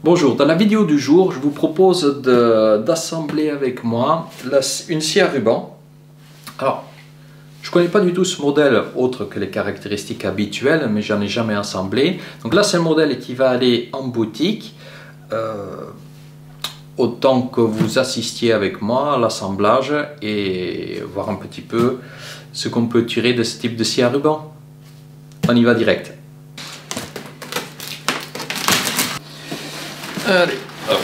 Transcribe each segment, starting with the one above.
Bonjour, dans la vidéo du jour, je vous propose d'assembler avec moi une scie à ruban. Alors, je ne connais pas du tout ce modèle autre que les caractéristiques habituelles, mais j'en ai jamais assemblé. Donc là, c'est un modèle qui va aller en boutique. Autant que vous assistiez avec moi à l'assemblage et voir un petit peu ce qu'on peut tirer de ce type de scie à ruban. On y va direct. Allez, hop.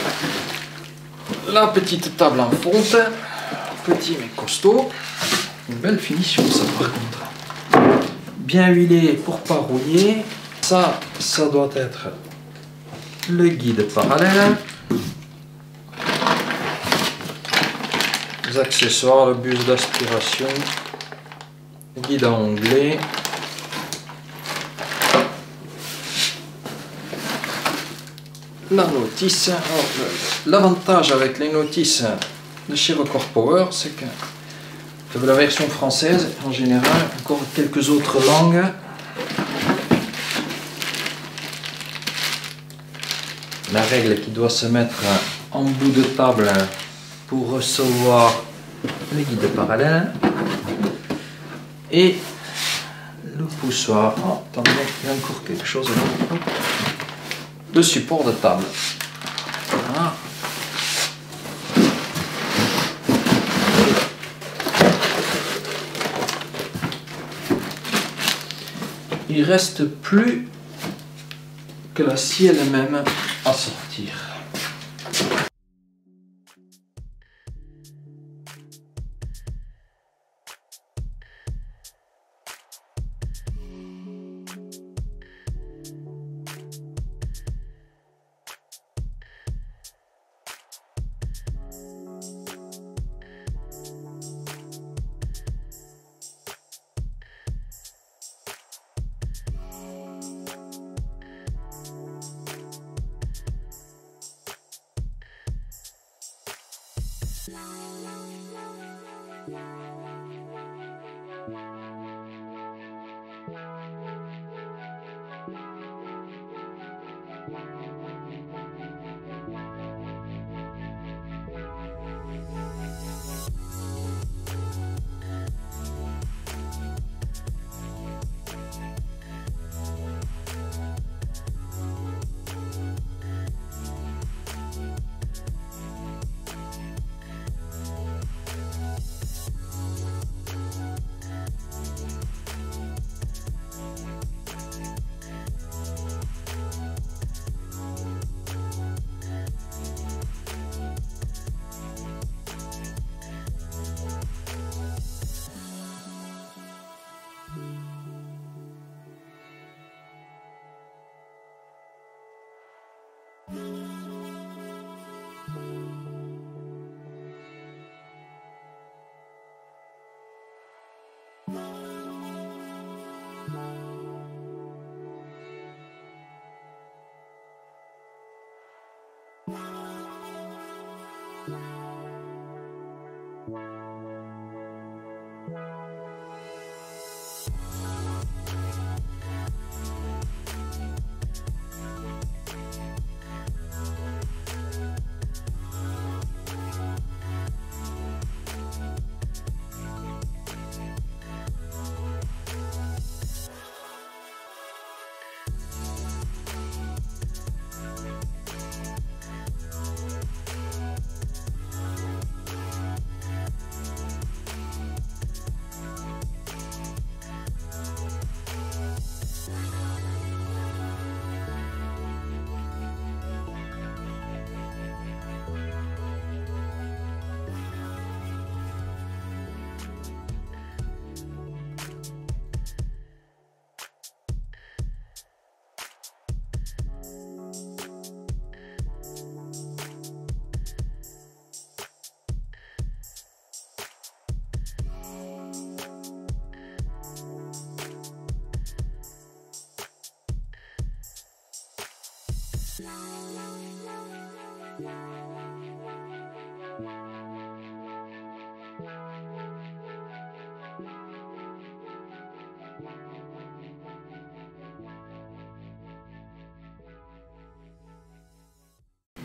La petite table en fonte, petit mais costaud, une belle finition ça par contre, bien huilé pour pas rouiller. Ça doit être le guide parallèle, les accessoires, le bus d'aspiration, guide à onglet. La notice. L'avantage avec les notices de chez Record Power, c'est que la version française, en général, encore quelques autres langues. La règle qui doit se mettre en bout de table pour recevoir les guides parallèles. Et le poussoir. Oh, attendez, il y a encore quelque chose là. Le support de table. Voilà. Il reste plus que la scie elle-même à sortir.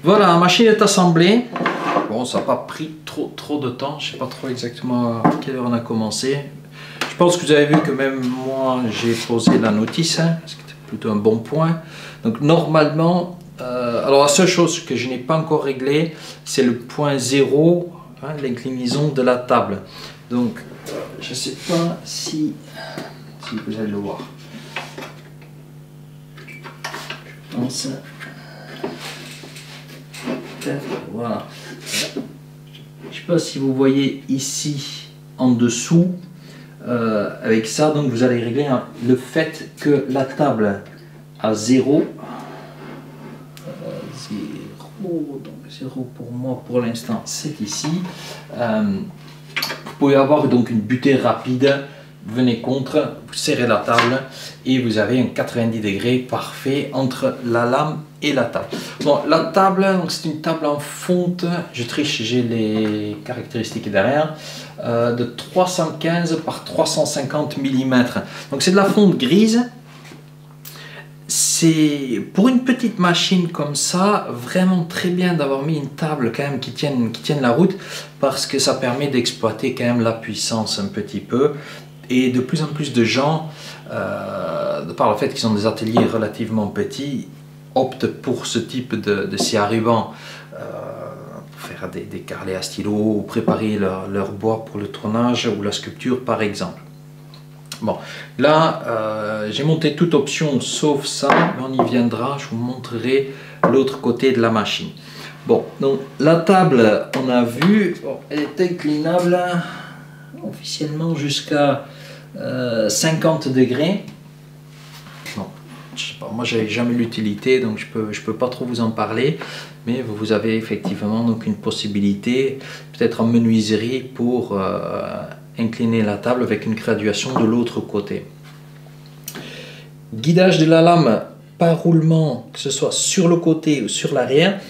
Voilà, la machine est assemblée. Bon, ça n'a pas pris trop de temps. Je ne sais pas trop exactement à quelle heure on a commencé. Je pense que vous avez vu que même moi, j'ai posé la notice, hein, ce qui était plutôt un bon point. Donc normalement, alors la seule chose que je n'ai pas encore réglée, c'est le point 0, hein, l'inclinaison de la table. Donc, je ne sais pas si vous allez le voir. Je pense. Voilà. Je ne sais pas si vous voyez ici en dessous. Avec ça, donc vous allez régler le fait que la table à 0, 0 pour moi pour l'instant c'est ici. Vous pouvez avoir donc une butée rapide, venez contre, vous serrez la table et vous avez un 90 degrés parfait entre la lame et la table. Bon, la table, c'est une table en fonte, je triche, j'ai les caractéristiques derrière, de 315 par 350 mm. Donc c'est de la fonte grise. C'est pour une petite machine comme ça, vraiment très bien d'avoir mis une table quand même qui tienne la route, parce que ça permet d'exploiter quand même la puissance un petit peu. Et de plus en plus de gens, de par le fait qu'ils ont des ateliers relativement petits, optent pour ce type de scie à ruban pour faire des carrelets à stylo ou préparer leur bois pour le tournage ou la sculpture par exemple. Bon, là j'ai monté toute option sauf ça, mais on y viendra, je vous montrerai l'autre côté de la machine. Bon, donc la table, on a vu, bon, elle est inclinable officiellement jusqu'à 50 degrés. Bon, je sais pas, moi j'avais jamais l'utilité, donc je peux pas trop vous en parler, mais vous avez effectivement donc une possibilité, peut-être en menuiserie, pour incliner la table avec une graduation de l'autre côté. Guidage de la lame par roulement, que ce soit sur le côté ou sur l'arrière.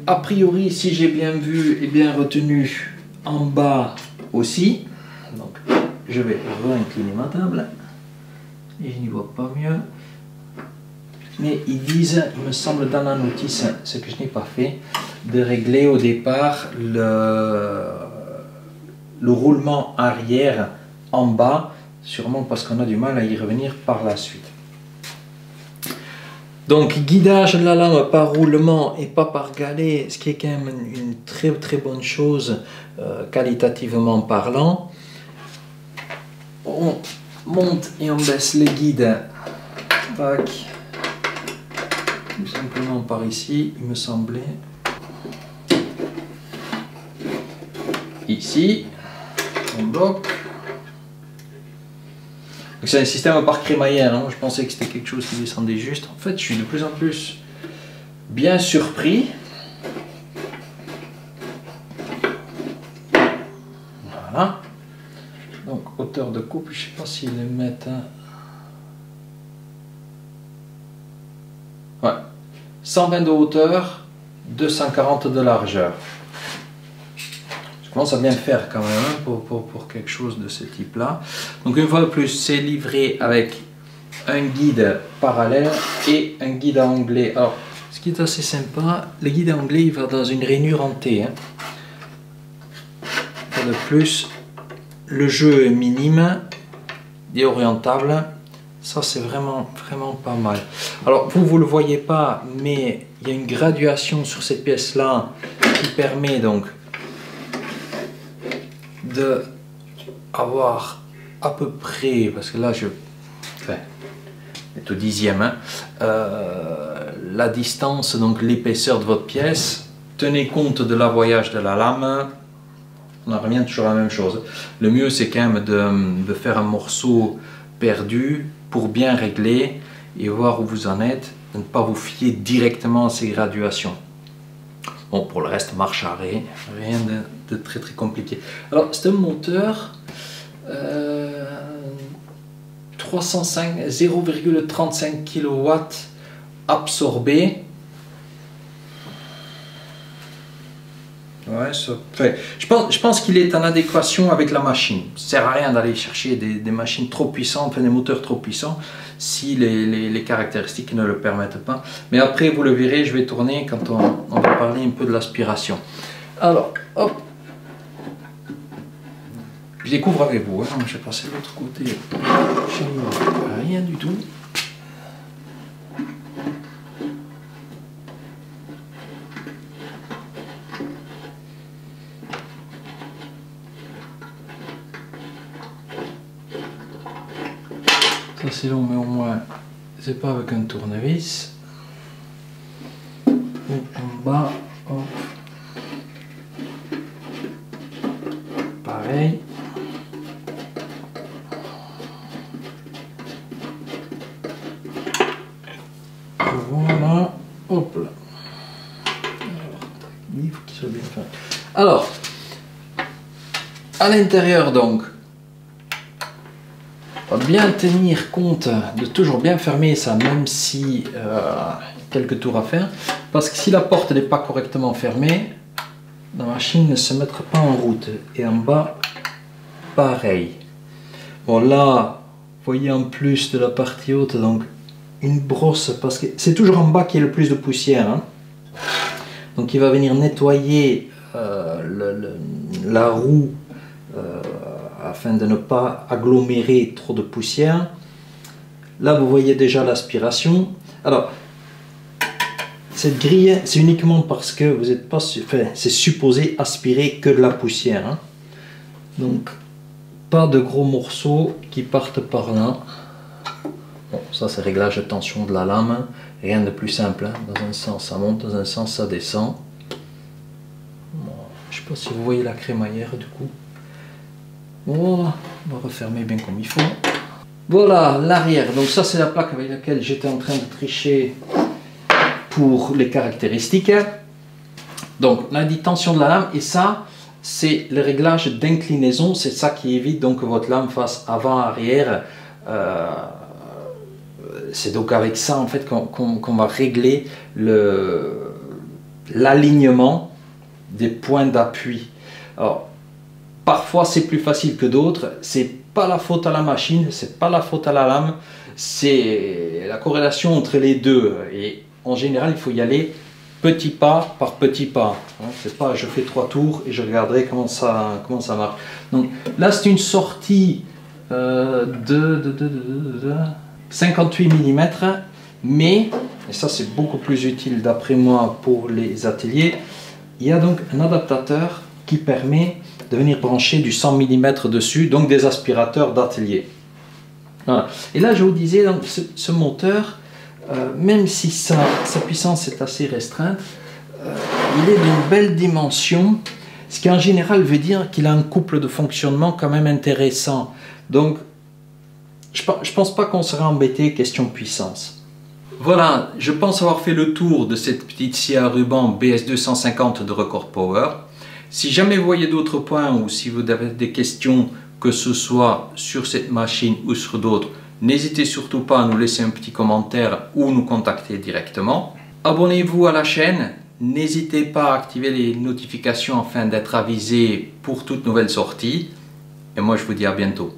A priori, si j'ai bien vu et bien retenu, en bas aussi. Donc je vais réincliner ma table et je n'y vois pas mieux. Mais ils disent, il me semble dans la notice, ce que je n'ai pas fait, de régler au départ le roulement arrière en bas, sûrement parce qu'on a du mal à y revenir par la suite. Donc guidage de la lame par roulement et pas par galet, ce qui est quand même une très bonne chose qualitativement parlant. On monte et on baisse le guide, tac, tout simplement par ici, il me semblait. Ici, on bloque. C'est un système par crémaillère, hein. Je pensais que c'était quelque chose qui descendait juste. En fait, je suis de plus en plus bien surpris. Voilà. Donc, hauteur de coupe, je ne sais pas s'ils le mettent. Ouais. 120 de hauteur, 240 de largeur. Je commence à bien faire quand même, hein, pour quelque chose de ce type là. Donc une fois de plus, c'est livré avec un guide parallèle et un guide à onglet. Alors ce qui est assez sympa, le guide à onglet il va dans une rainure en T, hein. Une fois de plus, le jeu est minime et orientable. Ça c'est vraiment pas mal. Alors vous le voyez pas, mais il y a une graduation sur cette pièce là qui permet donc de avoir à peu près, parce que là je est au dixième, hein, la distance, donc l'épaisseur de votre pièce. Tenez compte de l'avoyage de la lame, on en revient toujours à la même chose. Le mieux c'est quand même de faire un morceau perdu pour bien régler et voir où vous en êtes, de ne pas vous fier directement à ces graduations. Bon, pour le reste, marche arrêt, rien de très compliqué. Alors, c'est un moteur 0,35 kW absorbé. Voilà. Ouais, enfin, je pense qu'il est en adéquation avec la machine. Ça ne sert à rien d'aller chercher des machines trop puissantes, enfin, des moteurs trop puissants, si les caractéristiques ne le permettent pas. Mais après, vous le verrez, je vais tourner quand on va parler un peu de l'aspiration. Alors, hop. Je découvre avec vous, hein. Je vais passer de l'autre côté. Je n'y rien du tout. Ça c'est long, mais au moins c'est pas avec un tournevis. Ou en bas, hop. Pareil. Voilà, hop là. Il faut qu'il soit bien fait. Alors, à l'intérieur donc, on va bien tenir compte de toujours bien fermer ça, même si quelques tours à faire, parce que si la porte n'est pas correctement fermée, la machine ne se mettra pas en route. Et en bas, pareil. Bon là, vous voyez en plus de la partie haute, donc une brosse, parce que c'est toujours en bas qu'il y a le plus de poussière, hein. Donc il va venir nettoyer la roue afin de ne pas agglomérer trop de poussière. Là vous voyez déjà l'aspiration. Alors cette grille c'est uniquement parce que vous n'êtes pas, enfin, c'est supposé aspirer que de la poussière, hein. Donc pas de gros morceaux qui partent par là. Bon, ça c'est réglage de tension de la lame, rien de plus simple, hein. Dans un sens ça monte, dans un sens ça descend. Bon, je ne sais pas si vous voyez la crémaillère du coup. Voilà, on va refermer bien comme il faut. Voilà l'arrière, donc ça c'est la plaque avec laquelle j'étais en train de tricher pour les caractéristiques. Donc on a dit tension de la lame, et ça c'est le réglage d'inclinaison, c'est ça qui évite donc que votre lame fasse avant-arrière. C'est donc avec ça en fait qu'on va régler l'alignement des points d'appui. Alors parfois c'est plus facile que d'autres, c'est pas la faute à la machine, c'est pas la faute à la lame, c'est la corrélation entre les deux, et en général il faut y aller petit pas par petit pas, hein. C'est pas je fais 3 tours et je regarderai comment ça marche. Donc là c'est une sortie de 58 mm, mais, et ça c'est beaucoup plus utile d'après moi pour les ateliers, il y a donc un adaptateur qui permet de venir brancher du 100 mm dessus, donc des aspirateurs d'atelier. Voilà. Et là je vous disais, donc, ce moteur, même si sa puissance est assez restreinte, il est d'une belle dimension, ce qui en général veut dire qu'il a un couple de fonctionnement quand même intéressant. Donc je pense pas qu'on sera embêté question puissance. Voilà, je pense avoir fait le tour de cette petite scie à ruban BS250 de Record Power. Si jamais vous voyez d'autres points ou si vous avez des questions, que ce soit sur cette machine ou sur d'autres, n'hésitez surtout pas à nous laisser un petit commentaire ou nous contacter directement. Abonnez-vous à la chaîne, n'hésitez pas à activer les notifications afin d'être avisé pour toute nouvelle sortie. Et moi je vous dis à bientôt.